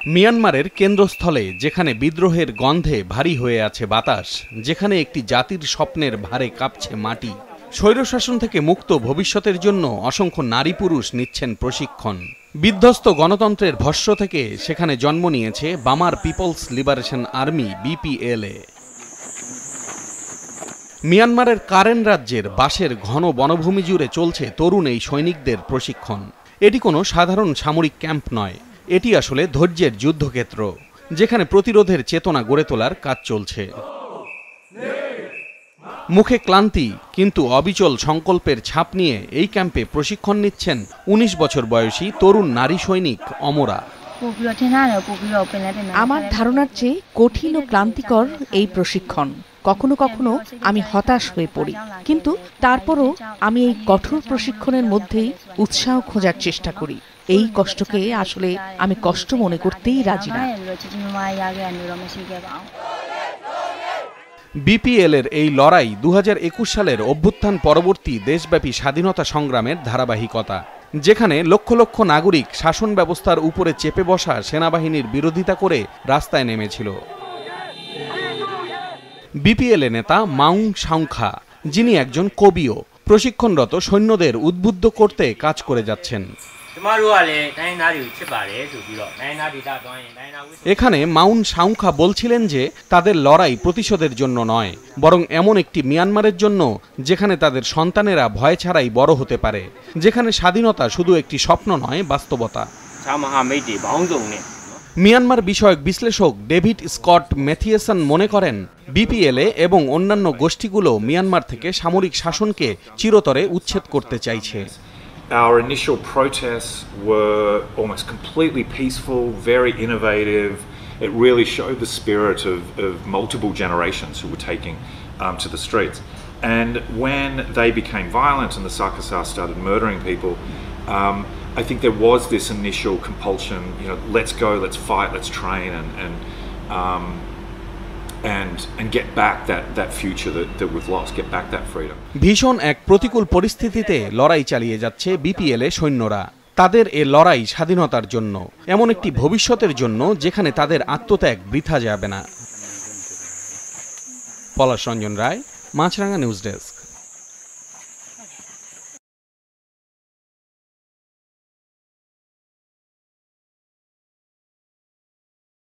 মিয়ানমারের কেন্দ্রস্থলে যেখানে বিদ্রোহের গন্ধে ভারী হয়ে আছে বাতাস, যেখানে একটি জাতির স্বপ্নের ভারে কাঁপছে মাটি, স্বৈরশাসন থেকে মুক্ত ভবিষ্যতের জন্য অসংখ্য নারী পুরুষ নিচ্ছেন প্রশিক্ষণ। বিধ্বস্ত গণতন্ত্রের ভস্ম থেকে সেখানে জন্ম নিয়েছে বামার পিপলস লিবারেশন আর্মি বিপিএলএ। মিয়ানমারের কারেন রাজ্যের বাঁশের ঘন বনভূমি জুড়ে চলছে তরুণ এই সৈনিকদের প্রশিক্ষণ। এটি কোনো সাধারণ সামরিক ক্যাম্প নয়, এটি আসলে ধৈর্যের যুদ্ধক্ষেত্র, যেখানে প্রতিরোধের চেতনা গড়ে তোলার কাজ চলছে। মুখে ক্লান্তি কিন্তু অবিচল সংকল্পের ছাপ নিয়ে এই ক্যাম্পে প্রশিক্ষণ নিচ্ছেন ১৯ বছর বয়সী তরুণ নারী সৈনিক অমরা। আমার ধারণার চেয়ে কঠিন ও ক্লান্তিকর এই প্রশিক্ষণ। কখনো কখনো আমি হতাশ হয়ে পড়ি, কিন্তু তারপরও আমি এই কঠোর প্রশিক্ষণের মধ্যেই উৎসাহ খোঁজার চেষ্টা করি। এই কষ্টকে আসলে আমি কষ্ট মনে করতেই রাজি না। বিপিএল-এর এই লড়াই ২০২১ সালের অভ্যুত্থান পরবর্তী দেশব্যাপী স্বাধীনতা সংগ্রামের ধারাবাহিকতা, যেখানে লক্ষ লক্ষ নাগরিক শাসন ব্যবস্থার উপরে চেপে বসা সেনাবাহিনীর বিরোধিতা করে রাস্তায় নেমেছিল। বিপিএল-এ নেতা মাউং সাংখা, যিনি একজন কবিও, প্রশিক্ষণরত সৈন্যদের উদ্বুদ্ধ করতে কাজ করে যাচ্ছেন। এখানে মাউন সাংখা বলছিলেন যে তাদের লড়াই প্রতিশোধের জন্য নয়, বরং এমন একটি মিয়ানমারের জন্য যেখানে তাদের সন্তানেরা ভয় ছাড়াই বড় হতে পারে, যেখানে স্বাধীনতা শুধু একটি স্বপ্ন নয়, বাস্তবতা। মিয়ানমার বিষয়ক বিশ্লেষক ডেভিড স্কট ম্যাথিয়েসন মনে করেন, বিপিএলএ এবং অন্যান্য গোষ্ঠীগুলো মিয়ানমার থেকে সামরিক শাসনকে চিরতরে উচ্ছেদ করতে চাইছে। Our initial protests were almost completely peaceful, very innovative. It really showed the spirit of multiple generations who were taking to the streets. And when they became violent and the Sakasar started murdering people, I think there was this initial compulsion, let's go, let's fight, let's train and get back that future that we've lost, get back that freedom. ভীষণ এক প্রতিকূল পরিস্থিতিতে লড়াই চালিয়ে যাচ্ছে বিপিএল-এ সৈন্যরা। তাদের এ লড়াই স্বাধীনতার জন্য, এমন একটি ভবিষ্যতের জন্য যেখানে তাদের আত্মত্যাগ বৃথা যাবে না। পলাশ রঞ্জন রায়, মাছরাঙা নিউজ ডেস্ক।